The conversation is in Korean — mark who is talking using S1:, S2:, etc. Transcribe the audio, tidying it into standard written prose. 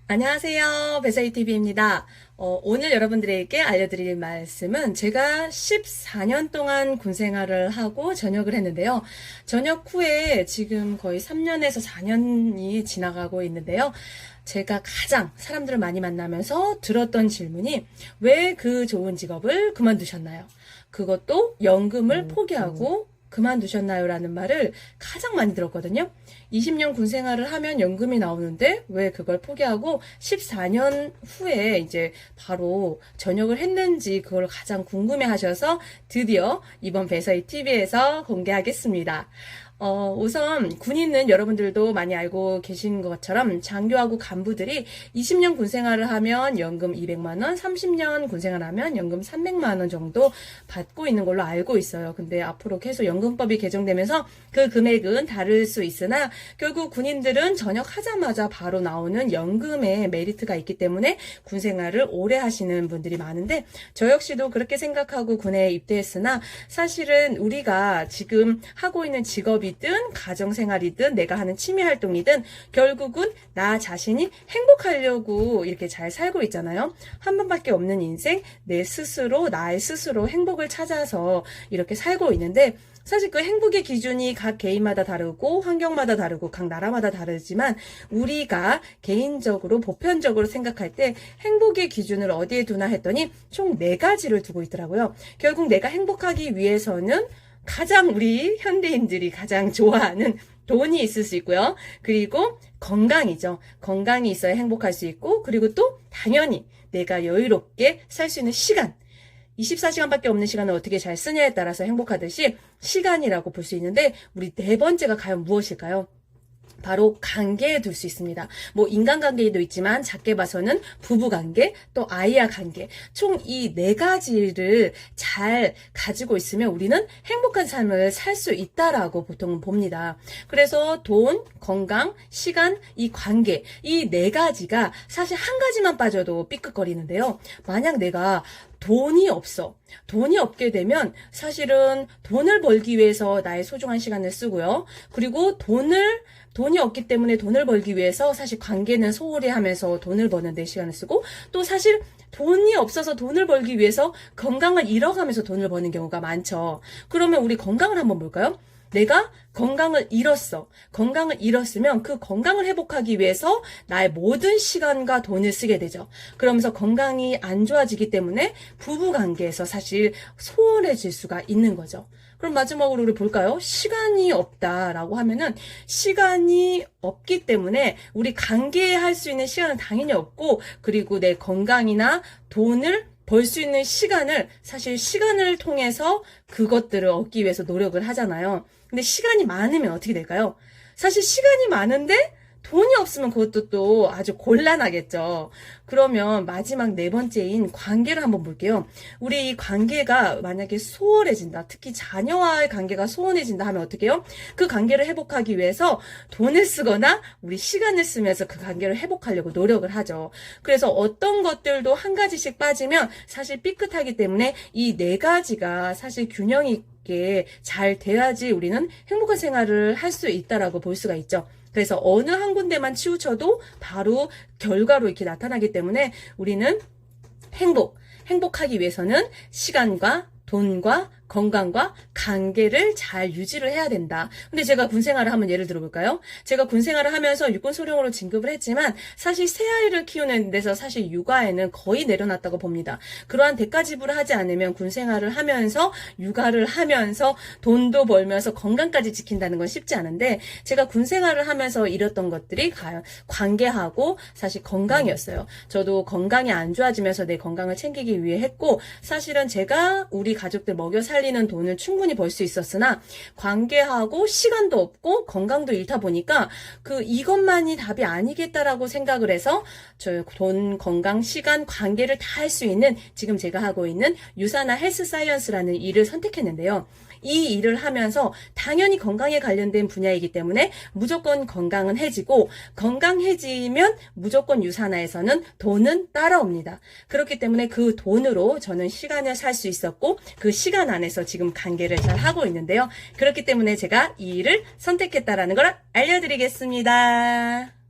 S1: 안녕하세요. 배사이TV입니다. 오늘 여러분들에게 알려드릴 말씀은 제가 14년 동안 군 생활을 하고 전역을 했는데요. 전역 후에 지금 거의 3년에서 4년이 지나가고 있는데요. 제가 가장 사람들을 많이 만나면서 들었던 질문이 왜 그 좋은 직업을 그만두셨나요? 그것도 연금을 포기하고 그만두셨나요? 라는 말을 가장 많이 들었거든요. 20년 군 생활을 하면 연금이 나오는데 왜 그걸 포기하고 14년 후에 이제 바로 전역을 했는지 그걸 가장 궁금해 하셔서 드디어 이번 배서희TV에서 공개하겠습니다. 우선 군인은 여러분들도 많이 알고 계신 것처럼 장교하고 간부들이 20년 군 생활을 하면 연금 200만원, 30년 군 생활을 하면 연금 300만원 정도 받고 있는 걸로 알고 있어요. 근데 앞으로 계속 연금법이 개정되면서 그 금액은 다를 수 있으나 결국 군인들은 전역하자마자 바로 나오는 연금에 메리트가 있기 때문에 군 생활을 오래 하시는 분들이 많은데 저 역시도 그렇게 생각하고 군에 입대했으나 사실은 우리가 지금 하고 있는 직업이든 가정생활이든 내가 하는 취미활동이든 결국은 나 자신이 행복하려고 이렇게 잘 살고 있잖아요. 한 번밖에 없는 인생, 나의 스스로 행복을 찾아서 이렇게 살고 있는데 사실 그 행복의 기준이 각 개인마다 다르고 환경마다 다르고 각 나라마다 다르지만 우리가 개인적으로 보편적으로 생각할 때 행복의 기준을 어디에 두나 했더니 총 4가지를 두고 있더라고요. 결국 내가 행복하기 위해서는 가장 우리 현대인들이 가장 좋아하는 돈이 있을 수 있고요. 그리고 건강이죠. 건강이 있어야 행복할 수 있고 그리고 또 당연히 내가 여유롭게 살 수 있는 시간. 24시간밖에 없는 시간을 어떻게 잘 쓰냐에 따라서 행복하듯이 시간이라고 볼 수 있는데 우리 4번째가 과연 무엇일까요? 바로 관계에 둘 수 있습니다. 뭐 인간관계도 있지만 작게 봐서는 부부관계 또 아이와 관계 총 이 4가지를 잘 가지고 있으면 우리는 행복한 삶을 살 수 있다라고 보통은 봅니다. 그래서 돈, 건강, 시간, 이 관계 이 4가지가 사실 한 가지만 빠져도 삐끗거리는데요. 만약 내가 돈이 없어. 돈이 없게 되면 사실은 돈을 벌기 위해서 나의 소중한 시간을 쓰고요. 그리고 돈이 없기 때문에 돈을 벌기 위해서 사실 관계는 소홀히 하면서 돈을 버는 데 시간을 쓰고 또 사실 돈이 없어서 돈을 벌기 위해서 건강을 잃어가면서 돈을 버는 경우가 많죠. 그러면 우리 건강을 한번 볼까요? 내가 건강을 잃었어. 건강을 잃었으면 그 건강을 회복하기 위해서 나의 모든 시간과 돈을 쓰게 되죠. 그러면서 건강이 안 좋아지기 때문에 부부관계에서 사실 소홀해질 수가 있는 거죠. 그럼 마지막으로 우리 볼까요? 시간이 없다라고 하면은 시간이 없기 때문에 우리 관계할 수 있는 시간은 당연히 없고 그리고 내 건강이나 돈을 벌 수 있는 시간을 사실 시간을 통해서 그것들을 얻기 위해서 노력을 하잖아요. 근데 시간이 많으면 어떻게 될까요? 사실 시간이 많은데 돈이 없으면 그것도 또 아주 곤란하겠죠. 그러면 마지막 4번째인 관계를 한번 볼게요. 우리 이 관계가 만약에 소홀해진다. 특히 자녀와의 관계가 소원해진다 하면 어떻게 해요? 그 관계를 회복하기 위해서 돈을 쓰거나 우리 시간을 쓰면서 그 관계를 회복하려고 노력을 하죠. 그래서 어떤 것들도 한 가지씩 빠지면 사실 삐끗하기 때문에 이 4가지가 사실 균형 있게 잘 돼야지 우리는 행복한 생활을 할 수 있다라고 볼 수가 있죠. 그래서 어느 한 군데만 치우쳐도 바로 결과로 이렇게 나타나기 때문에 우리는 행복하기 위해서는 시간과 돈과 건강과 관계를 잘 유지를 해야 된다. 근데 제가 군 생활을 한번 예를 들어볼까요? 제가 군 생활을 하면서 육군 소령으로 진급을 했지만 사실 새 아이를 키우는 데서 사실 육아에는 거의 내려놨다고 봅니다. 그러한 대가 지불을 하지 않으면 군 생활을 하면서 육아를 하면서 돈도 벌면서 건강까지 지킨다는 건 쉽지 않은데 제가 군 생활을 하면서 잃었던 것들이 관계하고 사실 건강이었어요. 저도 건강이 안 좋아지면서 내 건강을 챙기기 위해 했고 사실은 제가 우리 가족들 먹여 살리는 돈을 충분히 벌 수 있었으나 관계하고 시간도 없고 건강도 잃다 보니까 이것만이 답이 아니겠다라고 생각을 해서 저 돈, 건강, 시간, 관계를 다 할 수 있는 지금 제가 하고 있는 유산화 헬스 사이언스라는 일을 선택했는데요. 이 일을 하면서 당연히 건강에 관련된 분야이기 때문에 무조건 건강은 해지고 건강해지면 무조건 유산화에서는 돈은 따라옵니다. 그렇기 때문에 그 돈으로 저는 시간을 살 수 있었고 그 시간 안에서 지금 관계를 잘 하고 있는데요. 그렇기 때문에 제가 이 일을 선택했다라는 걸 알려드리겠습니다.